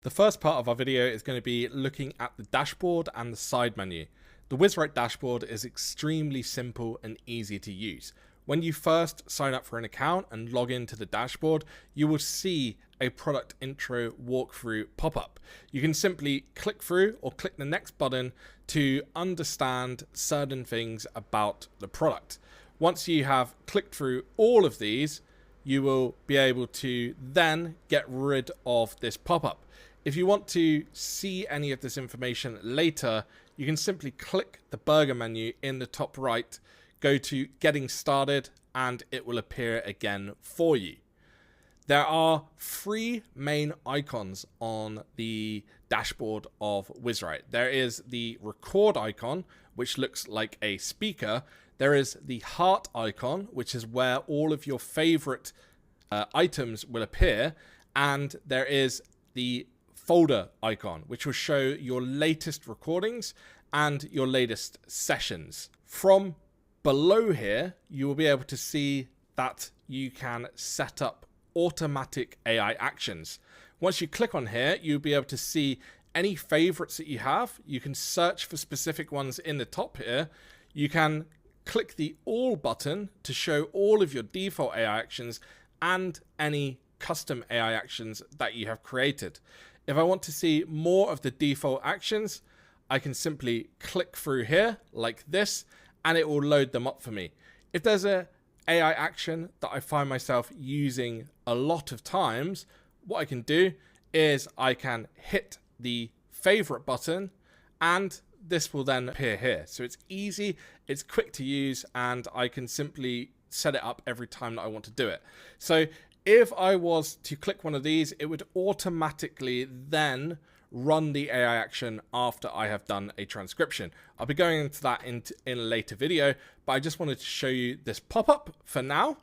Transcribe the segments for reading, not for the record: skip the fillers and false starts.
The first part of our video is going to be looking at the dashboard and the side menu. The WizWrite dashboard is extremely simple and easy to use. When you first sign up for an account and log into the dashboard, you will see a product intro walkthrough pop up. You can simply click through or click the next button to understand certain things about the product. Once you have clicked through all of these, you will be able to then get rid of this pop-up. If you want to see any of this information later, you can simply click the burger menu in the top right, go to Getting Started, and it will appear again for you. There are three main icons on the dashboard of WizWrite. There is the record icon, which looks like a speaker. There is the heart icon, which is where all of your favorite items will appear. And there is the folder icon, which will show your latest recordings and your latest sessions. From below here, you will be able to see that you can set up automatic AI actions. Once you click on here, you'll be able to see any favorites that you have. You can search for specific ones in the top here. You can click the all button to show all of your default AI actions and any custom AI actions that you have created. If I want to see more of the default actions, I can simply click through here like this, and it will load them up for me. If there's a AI action that I find myself using a lot of times, what I can do is I can hit the favorite button and this will then appear here. So it's easy, it's quick to use, and I can simply set it up every time that I want to do it. So if I was to click one of these, it would automatically then run the AI action after I have done a transcription. I'll be going into that in a later video, but I just wanted to show you this pop-up for now.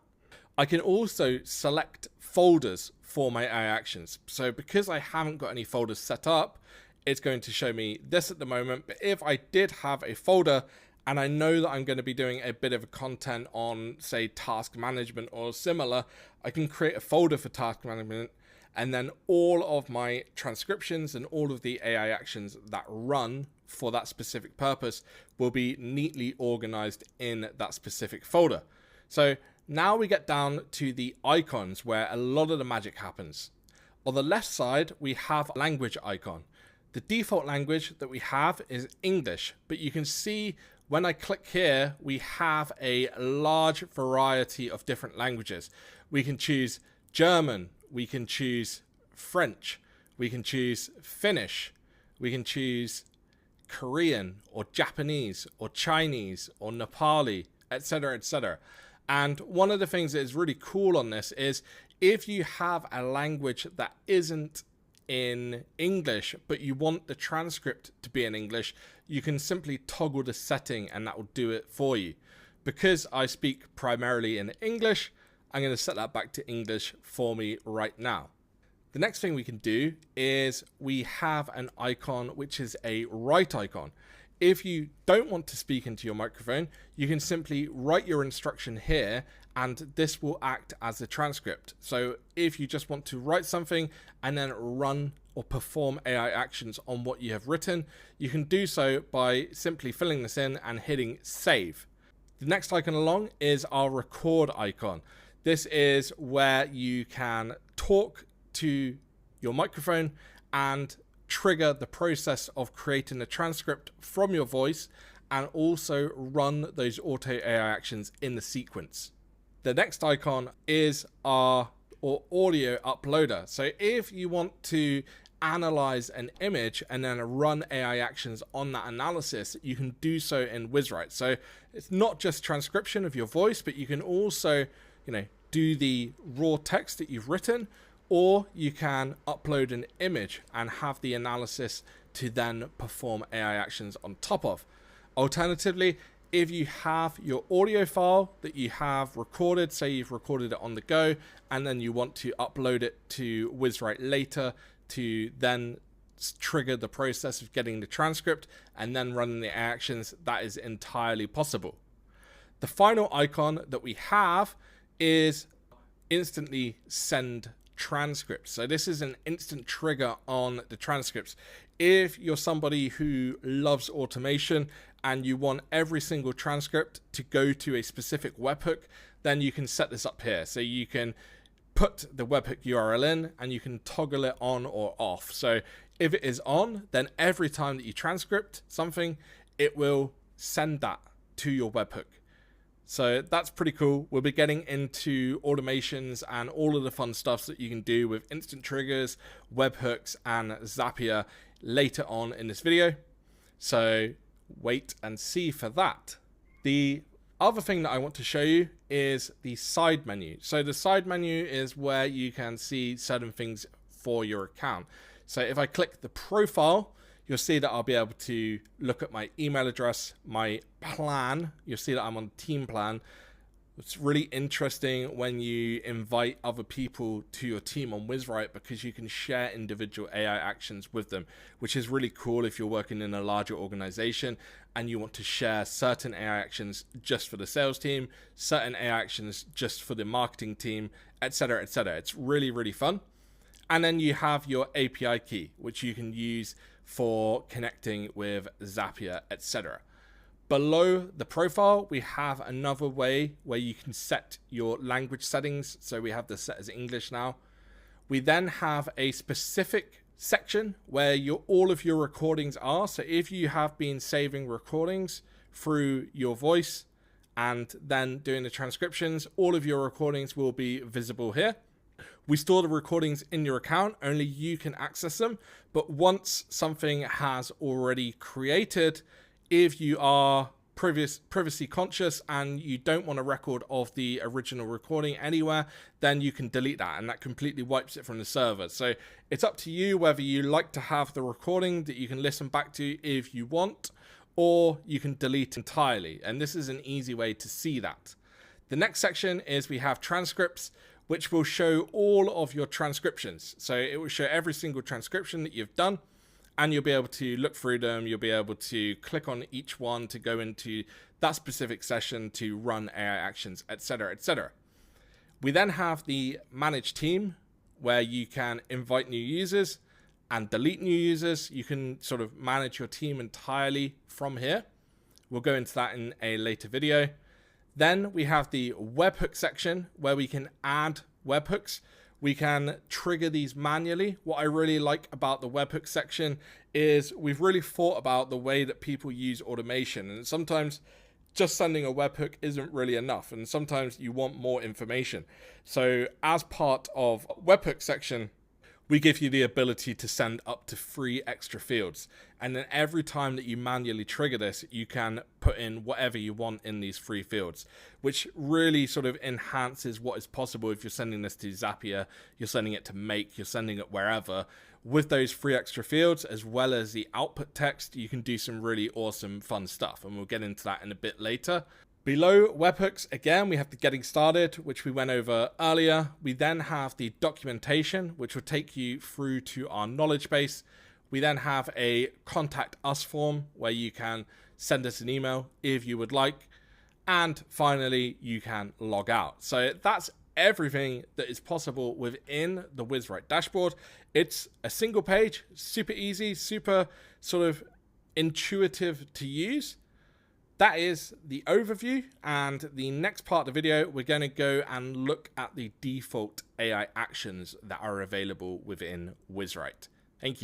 I can also select folders for my AI actions. So because I haven't got any folders set up, it's going to show me this at the moment. But if I did have a folder and I know that I'm going to be doing a bit of a content on, say, task management or similar, I can create a folder for task management, and then all of my transcriptions and all of the AI actions that run for that specific purpose will be neatly organized in that specific folder. So now we get down to the icons where a lot of the magic happens. On the left side, we have a language icon. The default language that we have is English, but you can see when I click here, we have a large variety of different languages. We can choose German, we can choose French, we can choose Finnish, we can choose Korean or Japanese or Chinese or Nepali, etc., etc. And one of the things that is really cool on this is if you have a language that isn't in English, but you want the transcript to be in English, you can simply toggle the setting and that will do it for you. Because I speak primarily in English, I'm going to set that back to English for me right now. The next thing we can do is we have an icon which is a write icon. If you don't want to speak into your microphone, you can simply write your instruction here and this will act as a transcript. So if you just want to write something and then run or perform AI actions on what you have written, you can do so by simply filling this in and hitting save. The next icon along is our record icon. This is where you can talk to your microphone and trigger the process of creating a transcript from your voice and also run those auto AI actions in the sequence. The next icon is our audio uploader. So if you want to analyze an image and then run AI actions on that analysis, you can do so in WizWrite. So it's not just transcription of your voice, but you can also, do the raw text that you've written, or you can upload an image and have the analysis to then perform AI actions on top of. Alternatively, if you have your audio file that you have recorded, say you've recorded it on the go, and then you want to upload it to WizWrite later to then trigger the process of getting the transcript and then running the actions, that is entirely possible. The final icon that we have is instantly send transcripts. So this is an instant trigger on the transcripts. If you're somebody who loves automation and you want every single transcript to go to a specific webhook, then you can set this up here. So you can put the webhook URL in and you can toggle it on or off. So if it is on, then every time that you transcript something, it will send that to your webhook. So that's pretty cool. We'll be getting into automations and all of the fun stuff that you can do with instant triggers, webhooks, and Zapier later on in this video. So wait and see for that. The other thing that I want to show you is the side menu. So the side menu is where you can see certain things for your account. So if I click the profile, you'll see that I'll be able to look at my email address, my plan. You'll see that I'm on team plan. It's really interesting when you invite other people to your team on WizWrite because you can share individual AI actions with them, which is really cool if you're working in a larger organization and you want to share certain AI actions just for the sales team, certain AI actions just for the marketing team, etc., etc. It's really, really fun. And then you have your API key, which you can use for connecting with Zapier, etc. Below the profile, we have another way where you can set your language settings. So we have this set as English now. We then have a specific section where all of your recordings are. So if you have been saving recordings through your voice and then doing the transcriptions, all of your recordings will be visible here. We store the recordings in your account, only you can access them. But once something has already created, if you are privacy conscious and you don't want a record of the original recording anywhere, then you can delete that and that completely wipes it from the server. So it's up to you whether you like to have the recording that you can listen back to if you want, or you can delete entirely. And this is an easy way to see that. The next section is we have transcripts, which will show all of your transcriptions. So it will show every single transcription that you've done, and you'll be able to look through them. You'll be able to click on each one to go into that specific session to run AI actions, etc., etc. We then have the manage team, where you can invite new users and delete new users. You can sort of manage your team entirely from here. We'll go into that in a later video. Then we have the webhook section where we can add webhooks. We can trigger these manually. What I really like about the webhook section is we've really thought about the way that people use automation. And sometimes just sending a webhook isn't really enough. And sometimes you want more information. So as part of webhook section, we give you the ability to send up to 3 extra fields. And then every time that you manually trigger this, you can put in whatever you want in these 3 fields, which really sort of enhances what is possible if you're sending this to Zapier, you're sending it to Make, you're sending it wherever. With those 3 extra fields, as well as the output text, you can do some really awesome, fun stuff. And we'll get into that in a bit later. Below webhooks, again, we have the getting started, which we went over earlier. We then have the documentation, which will take you through to our knowledge base. We then have a contact us form where you can send us an email if you would like. And finally, you can log out. So that's everything that is possible within the WizWrite dashboard. It's a single page, super easy, super sort of intuitive to use. That is the overview, and the next part of the video, we're going to go and look at the default AI actions that are available within WizWrite. Thank you.